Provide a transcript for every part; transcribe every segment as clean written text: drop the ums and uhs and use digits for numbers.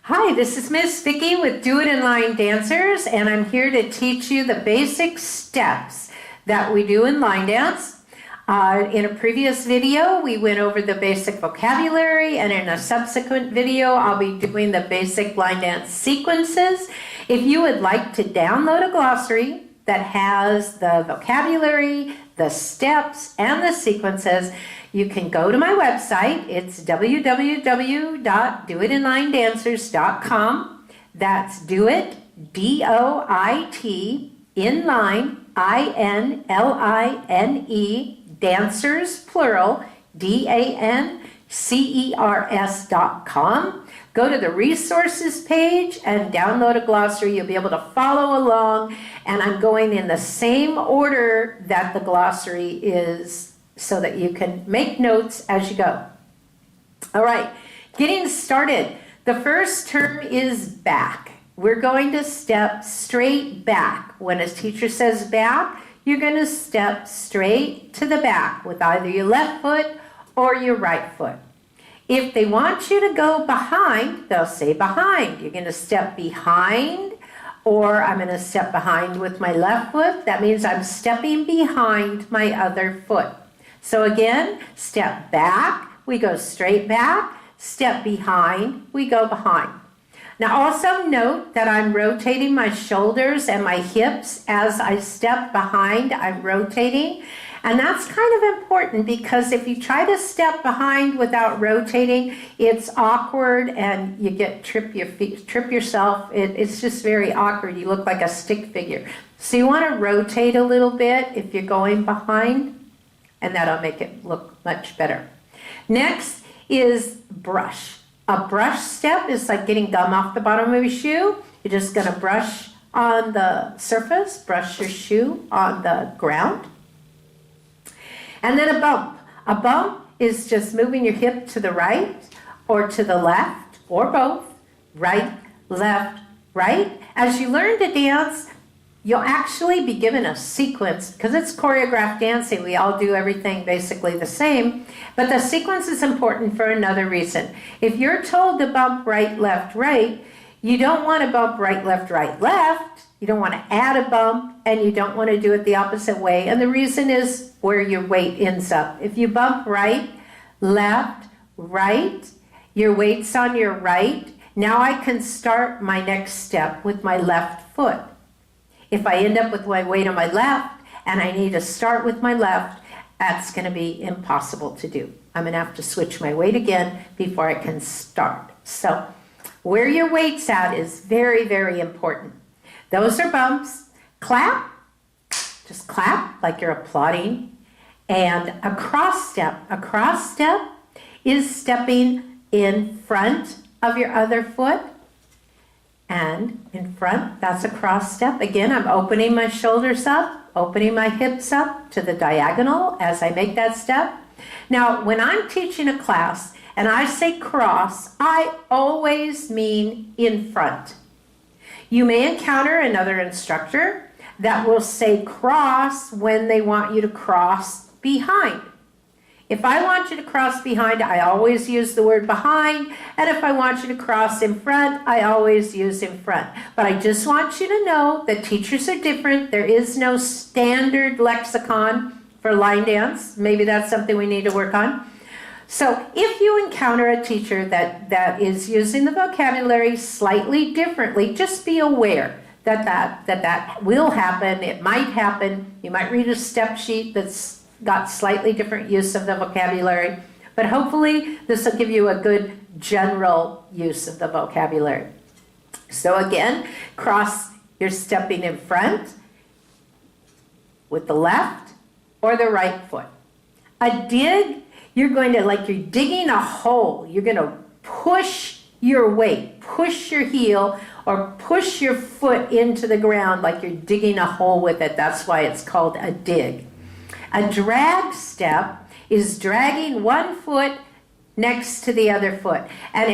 Hi, this is Miss Vicki with Do It in Line Dancers, and I'm here to teach you the basic steps that we do in line dance. In a previous video, we went over the basic vocabulary, and in a subsequent video, I'll be doing the basic line dance sequences. If you would like to download a glossary that has the vocabulary, the steps, and the sequences, you can go to my website. It's www.doitinlinedancers.com. That's do it, D-O-I-T, inline, I-N-L-I-N-E, dancers, plural, D-A-N-C-E-R-S.com. Go to the resources page and download a glossary. You'll be able to follow along, and I'm going in the same order that the glossary is so that you can make notes as you go. All right, getting started. The first term is back. We're going to step straight back. When a teacher says back, you're going to step straight to the back with either your left foot or your right foot. If they want you to go behind, they'll say behind. You're going to step behind, or I'm going to step behind with my left foot. That means I'm stepping behind my other foot. So again, step back, we go straight back. Step behind, we go behind. Now also note that I'm rotating my shoulders and my hips as I step behind. I'm rotating. And that's kind of important because if you try to step behind without rotating, it's awkward and you trip yourself. It's just very awkward. You look like a stick figure. So you want to rotate a little bit if you're going behind, and that'll make it look much better. Next is brush. A brush step is like getting gum off the bottom of your shoe. You're just going to brush on the surface, brush your shoe on the ground. And then a bump. A bump is just moving your hip to the right or to the left or both. Right, left, right. As you learn to dance, you'll actually be given a sequence because it's choreographed dancing. We all do everything basically the same, but the sequence is important for another reason. If you're told to bump right, left, right, you don't want to bump right, left, right, left. You don't want to add a bump, and you don't want to do it the opposite way. And the reason is where your weight ends up. If you bump right, left, right, your weight's on your right. Now I can start my next step with my left foot. If I end up with my weight on my left and I need to start with my left, that's going to be impossible to do. I'm going to have to switch my weight again before I can start. So where your weight's at is very, very important. Those are bumps. Clap, just clap like you're applauding. And a cross step is stepping in front of your other foot. And in front, that's a cross step. Again, I'm opening my shoulders up, opening my hips up to the diagonal as I make that step. Now, when I'm teaching a class and I say cross, I always mean in front. You may encounter another instructor that will say cross when they want you to cross behind. If I want you to cross behind, I always use the word behind. And if I want you to cross in front, I always use in front. But I just want you to know that teachers are different. There is no standard lexicon for line dance. Maybe that's something we need to work on. So if you encounter a teacher that is using the vocabulary slightly differently, just be aware that will happen. It might happen. You might read a step sheet that's got slightly different use of the vocabulary, but hopefully this will give you a good general use of the vocabulary. So again, cross, you're stepping in front with the left or the right foot. A dig, you're going to, like you're digging a hole, you're going to push your weight, push your heel, or push your foot into the ground like you're digging a hole with it. That's why it's called a dig. A drag step is dragging one foot next to the other foot. And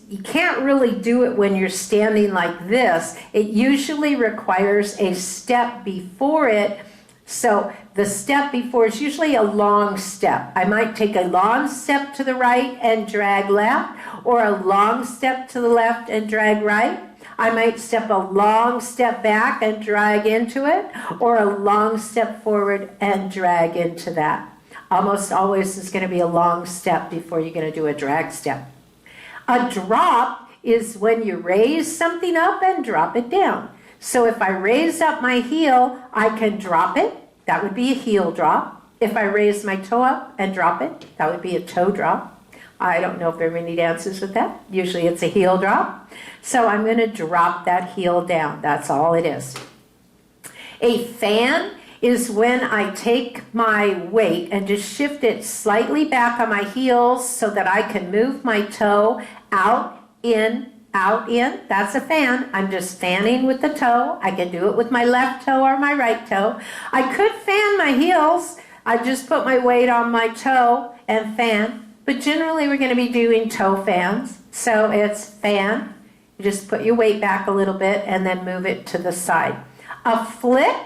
you can't really do it when you're standing like this. It usually requires a step before it So the step before is usually a long step. I might take a long step to the right and drag left, or a long step to the left and drag right. I might step a long step back and drag into it, or a long step forward and drag into that. Almost always is going to be a long step before you're going to do a drag step. A drop is when you raise something up and drop it down. So if I raise up my heel, I can drop it. That would be a heel drop. If I raise my toe up and drop it, that would be a toe drop. I don't know if there are many dances with that. Usually it's a heel drop. So I'm going to drop that heel down. That's all it is. A fan is when I take my weight and just shift it slightly back on my heels so that I can move my toe out, in, out, in. That's a fan. I'm just fanning with the toe. I can do it with my left toe or my right toe. I could fan my heels. I just put my weight on my toe and fan. But generally we're going to be doing toe fans. So it's fan. You just put your weight back a little bit and then move it to the side. A flick,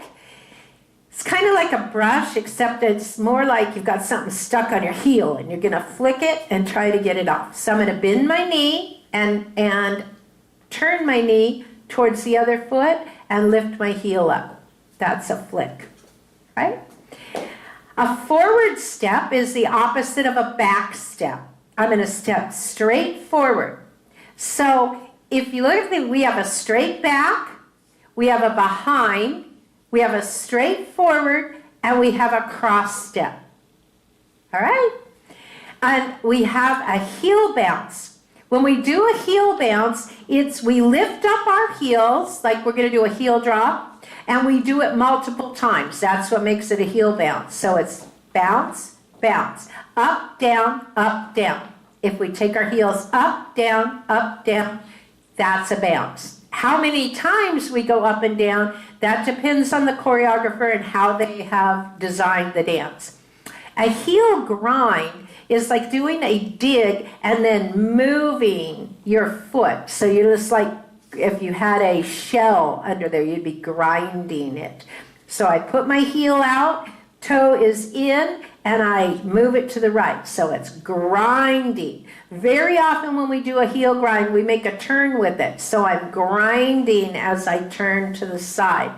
it's kind of like a brush, except it's more like you've got something stuck on your heel and you're going to flick it and try to get it off. So I'm going to bend my knee and turn my knee towards the other foot and lift my heel up. That's a flick, right? A forward step is the opposite of a back step. I'm going to step straight forward. So if you look at me, we have a straight back, we have a behind, we have a straight forward, and we have a cross step. All right? And we have a heel bounce. When we do a heel bounce, we lift up our heels, like we're going to do a heel drop, and we do it multiple times. That's what makes it a heel bounce. So it's bounce, bounce, up, down, up, down. If we take our heels up, down, that's a bounce. How many times we go up and down, that depends on the choreographer and how they have designed the dance. A heel grind is like doing a dig and then moving your foot. So you're just like, if you had a shell under there, you'd be grinding it. So I put my heel out, toe is in, and I move it to the right. So it's grinding. Very often when we do a heel grind, we make a turn with it. So I'm grinding as I turn to the side,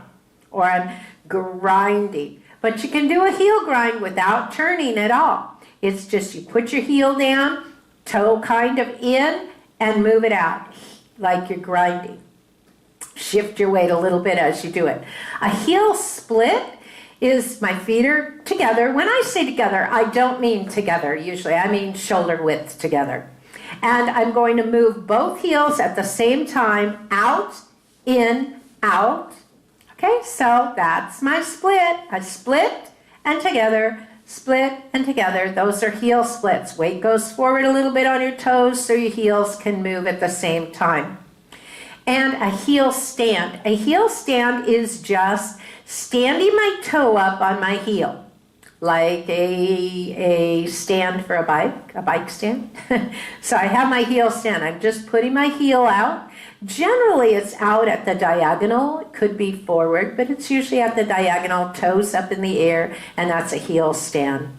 or I'm grinding. But you can do a heel grind without turning at all. It's just you put your heel down, toe kind of in, and move it out like you're grinding. Shift your weight a little bit as you do it. A heel split is my feet are together. When I say together, I don't mean together usually. I mean shoulder width together. And I'm going to move both heels at the same time, out, in, out. Okay, so that's my split. I split and together, split and together. Those are heel splits. Weight goes forward a little bit on your toes so your heels can move at the same time. And a heel stand. A heel stand is just standing my toe up on my heel, like a stand for a bike stand. So I have my heel stand. I'm just putting my heel out. Generally, it's out at the diagonal. It could be forward, but it's usually at the diagonal, toes up in the air, and that's a heel stand.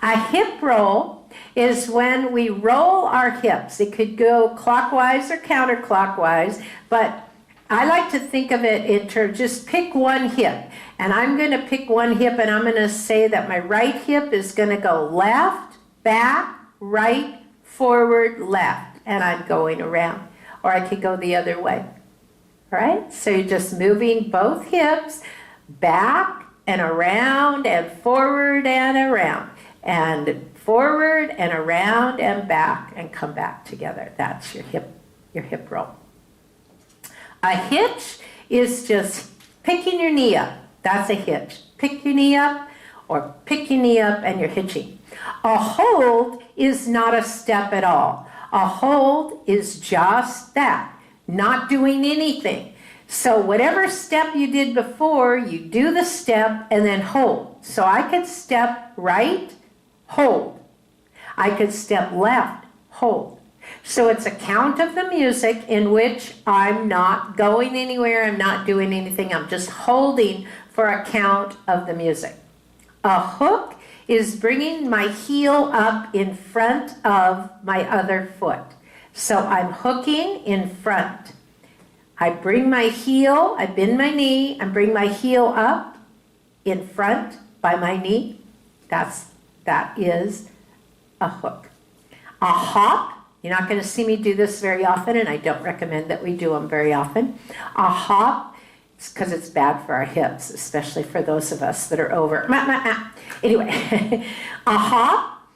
A hip roll is when we roll our hips. It could go clockwise or counterclockwise, but I like to think of it in terms, just pick one hip. And I'm going to pick one hip, and I'm going to say that my right hip is going to go left, back, right, forward, left, and I'm going around. Or I could go the other way. All right? So you're just moving both hips back and around and forward and around. And forward and around and back and come back together. That's your hip roll. A hitch is just picking your knee up. That's a hitch. Pick your knee up or pick your knee up and you're hitching. A hold is not a step at all. A hold is just that, not doing anything. So whatever step you did before, you do the step and then hold. So I could step right, hold. I could step left, hold. So it's a count of the music in which I'm not going anywhere, I'm not doing anything, I'm just holding for a count of the music. A hook is bringing my heel up in front of my other foot. So I'm hooking in front. I bring my heel, I bend my knee, and bring my heel up in front by my knee. That is a hook. A hop, you're not going to see me do this very often, and I don't recommend that we do them very often. A hop, it's because it's bad for our hips, especially for those of us that are over. Anyway, a hop,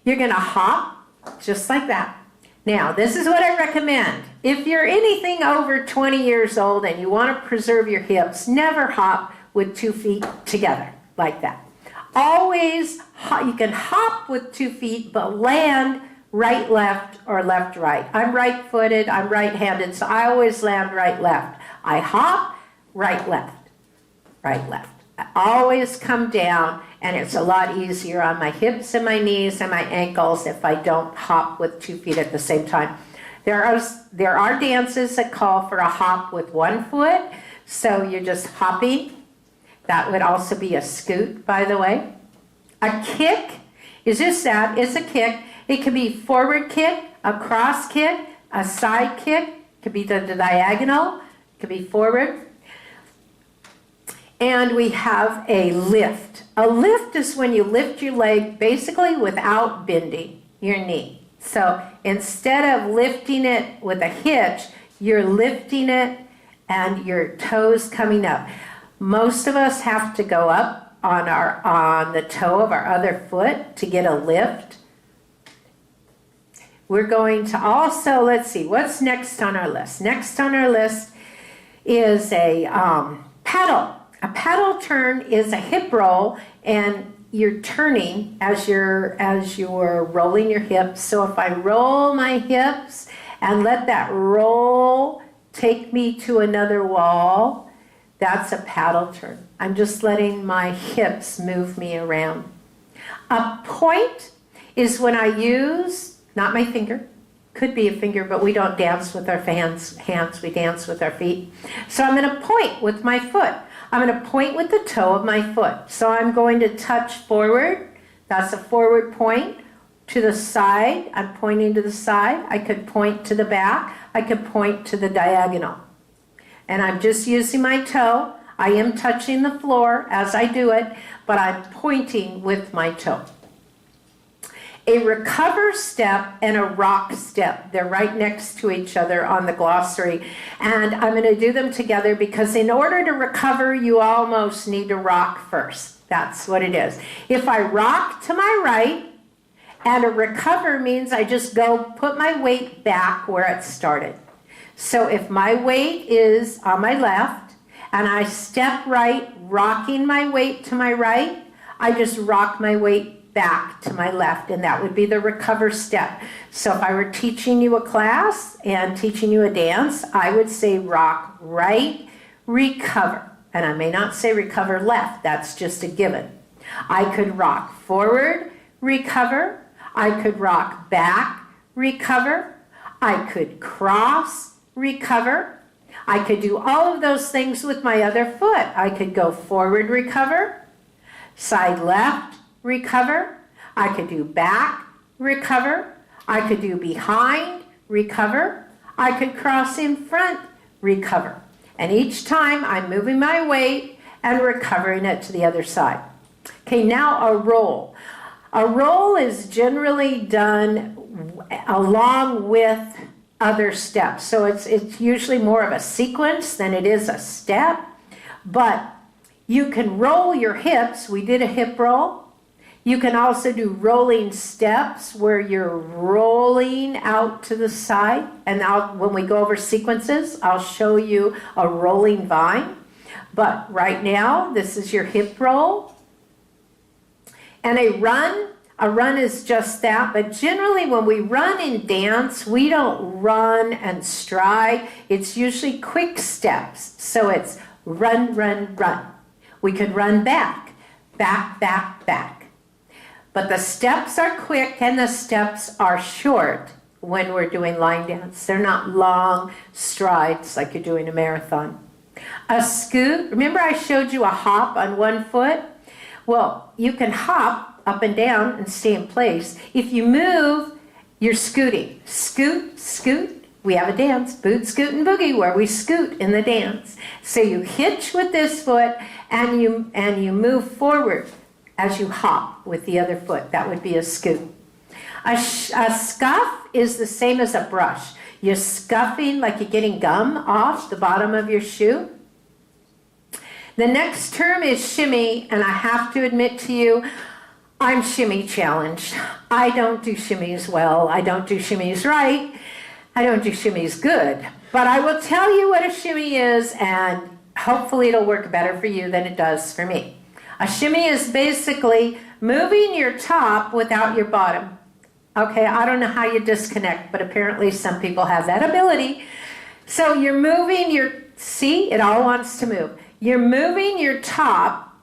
you're going to hop just like that. Now, this is what I recommend. If you're anything over 20 years old and you want to preserve your hips, never hop with 2 feet together like that. Always, you can hop with 2 feet, but land right, left, or left, right. I'm right-footed, I'm right-handed, so I always land right, left. I hop, right, left, right, left. I always come down, and it's a lot easier on my hips and my knees and my ankles if I don't hop with 2 feet at the same time. There are dances that call for a hop with 1 foot, so you're just hopping. That would also be a scoot, by the way. A kick is just that, it's a kick. It could be forward kick, a cross kick, a side kick, it could be the diagonal, it could be forward. And we have a lift. A lift is when you lift your leg basically without bending your knee. So instead of lifting it with a hitch, you're lifting it and your toes coming up. Most of us have to go up on the toe of our other foot to get a lift. We're going to also, let's see, what's next on our list? Next on our list is a paddle. A paddle turn is a hip roll, and you're turning as you're rolling your hips. So if I roll my hips and let that roll take me to another wall, that's a paddle turn. I'm just letting my hips move me around. A point is when I use, not my finger, could be a finger, but we don't dance with our hands, we dance with our feet. So I'm going to point with my foot. I'm going to point with the toe of my foot. So I'm going to touch forward. That's a forward point. To the side, I'm pointing to the side. I could point to the back. I could point to the diagonal. And I'm just using my toe. I am touching the floor as I do it, but I'm pointing with my toe. A recover step and a rock step. They're right next to each other on the glossary. And I'm going to do them together because in order to recover, you almost need to rock first. That's what it is. If I rock to my right, and a recover means I just go put my weight back where it started. So if my weight is on my left, and I step right, rocking my weight to my right, I just rock my weight back to my left, and that would be the recover step. So if I were teaching you a class and teaching you a dance, I would say rock right, recover. And I may not say recover left, that's just a given. I could rock forward, recover. I could rock back, recover. I could cross, recover. I could do all of those things with my other foot. I could go forward, recover, side left, recover. I could do back, recover. I could do behind, recover. I could cross in front, recover. And each time I'm moving my weight and recovering it to the other side. Okay, now a roll. A roll is generally done along with other steps. So it's usually more of a sequence than it is a step. But you can roll your hips. We did a hip roll. You can also do rolling steps where you're rolling out to the side. And when we go over sequences, I'll show you a rolling vine. But right now, this is your hip roll. And a run is just that, but generally when we run in dance, we don't run and stride. It's usually quick steps. So it's run, run, run. We could run back, back, back, back. But the steps are quick and the steps are short when we're doing line dance. They're not long strides like you're doing a marathon. A scoot, remember I showed you a hop on one foot? Well, you can hop up and down and stay in place. If you move, you're scooting. Scoot, scoot. We have a dance, boot, scoot, and boogie, where we scoot in the dance. So you hitch with this foot and you move forward as you hop with the other foot. That would be a scoot. A scuff is the same as a brush. You're scuffing like you're getting gum off the bottom of your shoe. The next term is shimmy, and I have to admit to you, I'm shimmy challenged. I don't do shimmies well. I don't do shimmies right. I don't do shimmies good. But I will tell you what a shimmy is, and hopefully it'll work better for you than it does for me. A shimmy is basically moving your top without your bottom. Okay, I don't know how you disconnect, but apparently some people have that ability. So you're moving see, it all wants to move. You're moving your top,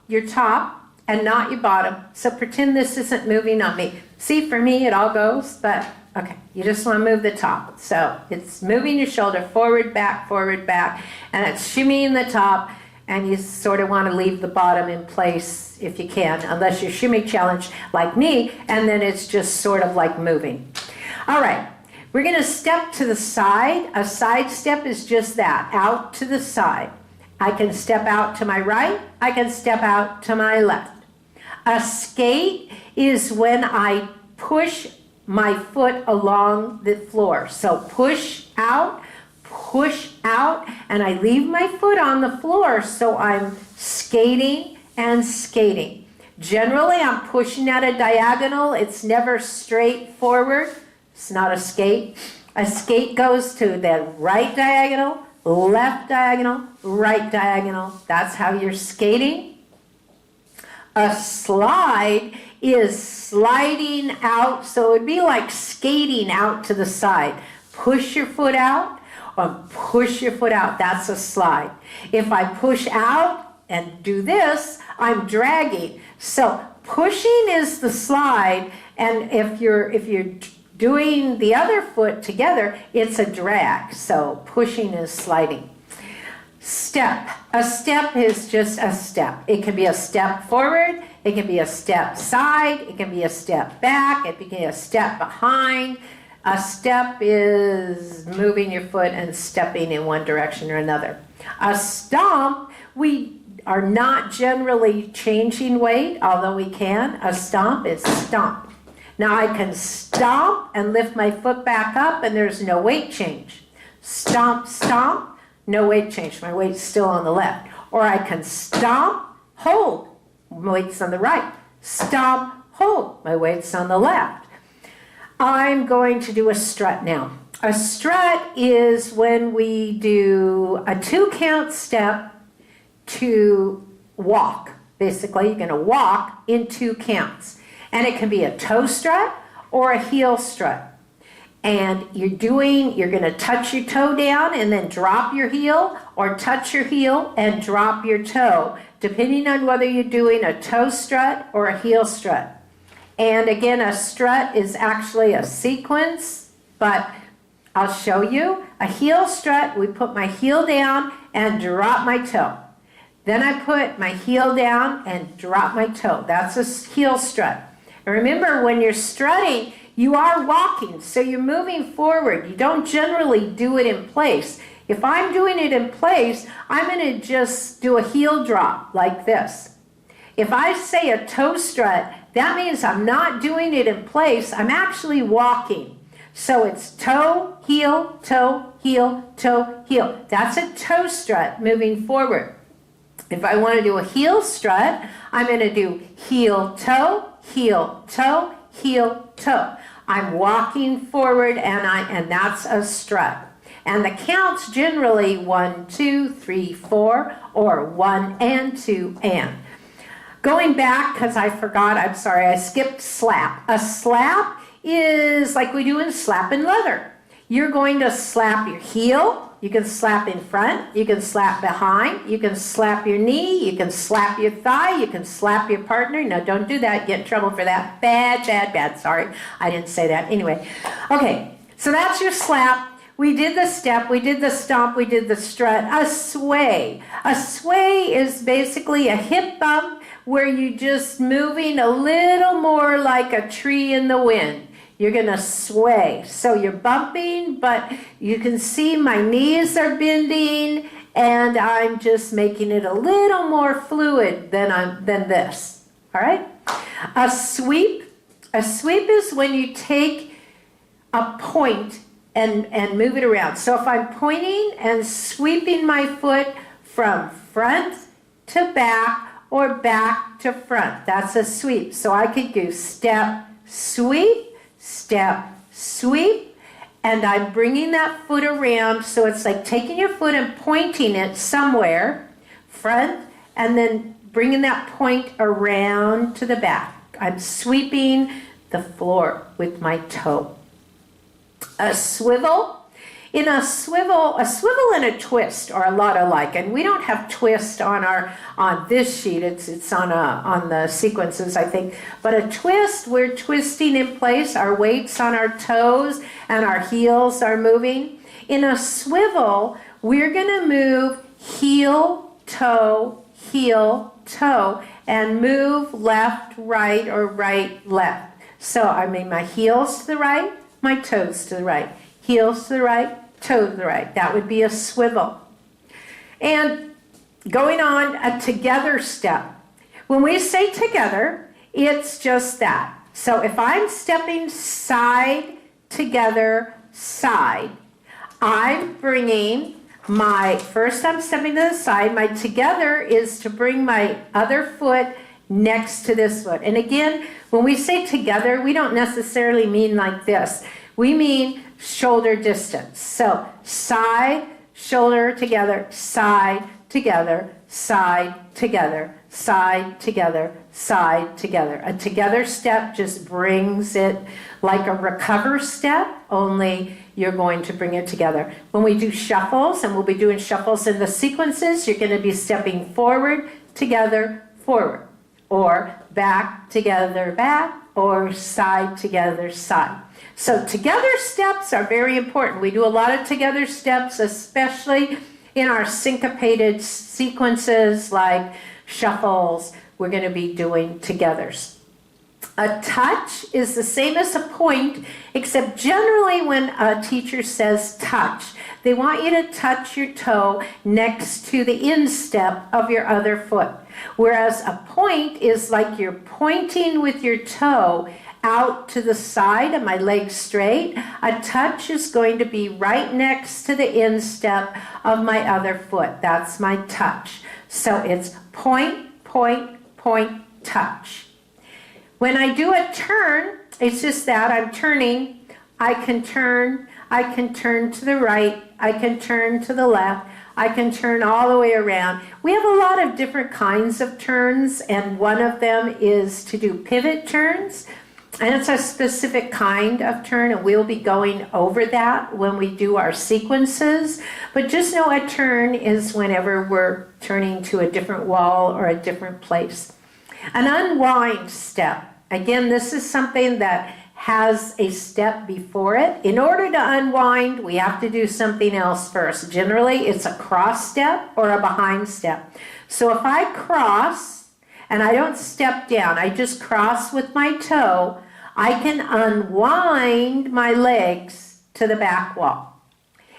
and not your bottom. So pretend this isn't moving on me. See, for me, it all goes, but okay, you just want to move the top. So it's moving your shoulder forward, back, and it's shimmying the top, and you sort of want to leave the bottom in place if you can, unless you're shimmy challenged like me, and then it's just sort of like moving. All right, we're going to step to the side. A side step is just that, out to the side. I can step out to my right, I can step out to my left. A skate is when I push my foot along the floor. So push out, and I leave my foot on the floor, so I'm skating and skating. Generally, I'm pushing at a diagonal. It's never straight forward. It's not a skate. A skate goes to the right diagonal, left diagonal, right diagonal. That's how you're skating. A slide is sliding out, so it would be like skating out to the side. Push your foot out or push your foot out. That's a slide. If I push out and do this, I'm dragging. So pushing is the slide, and if you're doing the other foot together, it's a drag. So pushing is sliding. Step. A step is just a step. It can be a step forward, it can be a step side, it can be a step back, it can be a step behind. A step is moving your foot and stepping in one direction or another. A stomp, we are not generally changing weight, although we can. A stomp is stomp. Now I can stomp and lift my foot back up, and there's no weight change. Stomp, stomp, no weight change. My weight's still on the left. Or I can stomp, hold. My weight's on the right. Stomp, hold. My weight's on the left. I'm going to do a strut now. A strut is when we do a 2-count step to walk. Basically, you're going to walk in 2 counts. And it can be a toe strut or a heel strut. And you're going to touch your toe down and then drop your heel, or touch your heel and drop your toe, depending on whether you're doing a toe strut or a heel strut. And again, a strut is actually a sequence, but I'll show you. A heel strut, we put my heel down and drop my toe. Then I put my heel down and drop my toe. That's a heel strut. And remember, when you're strutting, you are walking, so you're moving forward. You don't generally do it in place. If I'm doing it in place, I'm going to just do a heel drop like this. If I say a toe strut, that means I'm not doing it in place. I'm actually walking. So it's toe, heel, toe, heel, toe, heel. That's a toe strut moving forward. If I want to do a heel strut, I'm going to do heel, toe, heel, toe, heel, toe. I'm walking forward, and that's a strut. And the counts generally 1, 2, 3, 4, or 1 and 2 and. Going back, because I forgot, I'm sorry, I skipped slap. A slap is like we do in slap and leather. You're going to slap your heel. You can slap in front, you can slap behind, you can slap your knee, you can slap your thigh, you can slap your partner. No, don't do that, get in trouble for that. Bad, bad, bad, sorry. I didn't say that. Anyway, okay, so that's your slap. we did the step, we did the stomp, we did the strut. A sway. A sway is basically a hip bump where you're just moving a little more like a tree in the wind. You're going to sway. So you're bumping, but you can see my knees are bending, and I'm just making it a little more fluid than this. All right? A sweep. A sweep is when you take a point and move it around. So if I'm pointing and sweeping my foot from front to back or back to front, that's a sweep. So I could do step, sweep, step, sweep, and I'm bringing that foot around. So it's like taking your foot and pointing it somewhere, front, and then bringing that point around to the back. I'm sweeping the floor with my toe. A swivel. In a swivel and a twist are a lot alike, and we don't have twist on this sheet. It's on the sequences, I think. But a twist, we're twisting in place. Our weight's on our toes and our heels are moving. In a swivel, we're going to move heel, toe, and move left, right, or right, left. So I mean my heels to the right, my toes to the right. Heels to the right, toe to the right. That would be a swivel. And going on, a together step. When we say together, it's just that. So if I'm stepping side, together, side, I'm bringing first I'm stepping to the side. My together is to bring my other foot next to this foot. And again, when we say together, we don't necessarily mean like this. We mean shoulder distance. So side, shoulder together, side, together, side, together, side, together, side, together. A together step just brings it like a recover step, only you're going to bring it together. When we do shuffles, and we'll be doing shuffles in the sequences, you're going to be stepping forward, together, forward, or back, together, back, or side, together, side. So together steps are very important. We do a lot of together steps, especially in our syncopated sequences like shuffles. We're going to be doing togethers. A touch is the same as a point, except generally when a teacher says touch, they want you to touch your toe next to the instep of your other foot. Whereas a point is like you're pointing with your toe out to the side of my leg straight. A touch is going to be right next to the instep of my other foot. That's my touch. So it's point, point, point, touch. When I do a turn, it's just that I'm turning. I can turn to the right, I can turn to the left, I can turn all the way around. We have a lot of different kinds of turns, and one of them is to do pivot turns. And it's a specific kind of turn, and we'll be going over that when we do our sequences. But just know a turn is whenever we're turning to a different wall or a different place. An unwind step. Again, this is something that has a step before it. In order to unwind, we have to do something else first. Generally, it's a cross step or a behind step. So if I cross and I don't step down, I just cross with my toe, I can unwind my legs to the back wall.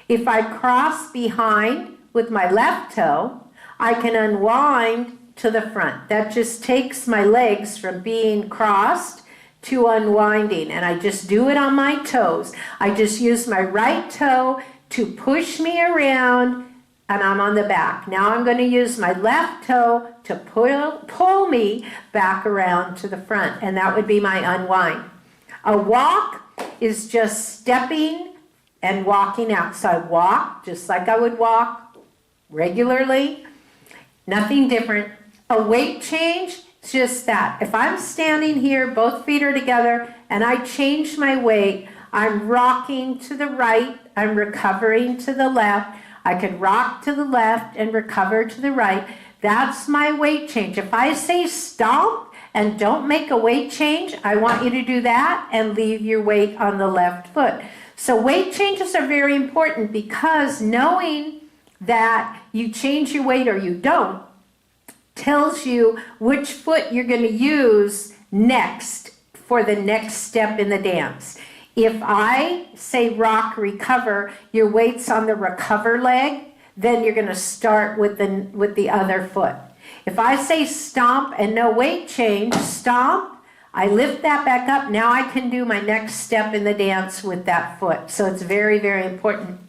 If I cross behind with my left toe, I can unwind to the front. That just takes my legs from being crossed to unwinding, and I just do it on my toes. I just use my right toe to push me around, and I'm on the back. Now I'm going to use my left toe to pull me back around to the front, and that would be my unwind. A walk is just stepping and walking out. So I walk just like I would walk regularly, nothing different. A weight change, it's just that. If I'm standing here, both feet are together, and I change my weight, I'm rocking to the right, I'm recovering to the left. I can rock to the left and recover to the right. That's my weight change. If I say stomp and don't make a weight change. I want you to do that and leave your weight on the left foot. So weight changes are very important because knowing that you change your weight or you don't tells you which foot you're going to use next for the next step in the dance. If I say rock, recover, your weight's on the recover leg, then you're going to start with the other foot. If I say stomp and no weight change, stomp, I lift that back up. Now I can do my next step in the dance with that foot. So it's very, very important.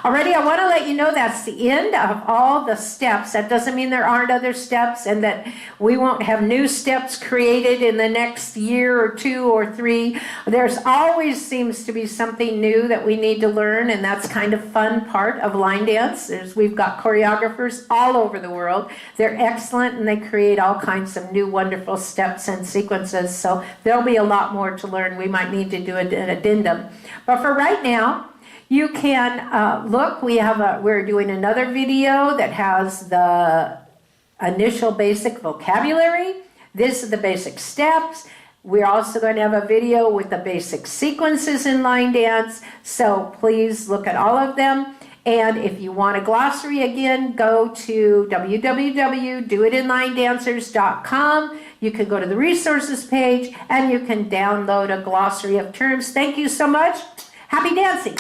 Already, I want to let you know that's the end of all the steps. That doesn't mean there aren't other steps and that we won't have new steps created in the next year or 2 or 3. There's always seems to be something new that we need to learn, and that's kind of fun part of line dance. We've got choreographers all over the world. They're excellent, and they create all kinds of new wonderful steps and sequences. So there'll be a lot more to learn. We might need to do an addendum. But for right now, you can look, we're doing another video that has the initial basic vocabulary. This is the basic steps. We're also going to have a video with the basic sequences in line dance. So please look at all of them. And if you want a glossary again, go to www.doitinlinedancers.com. You can go to the resources page and you can download a glossary of terms. Thank you so much. Happy dancing.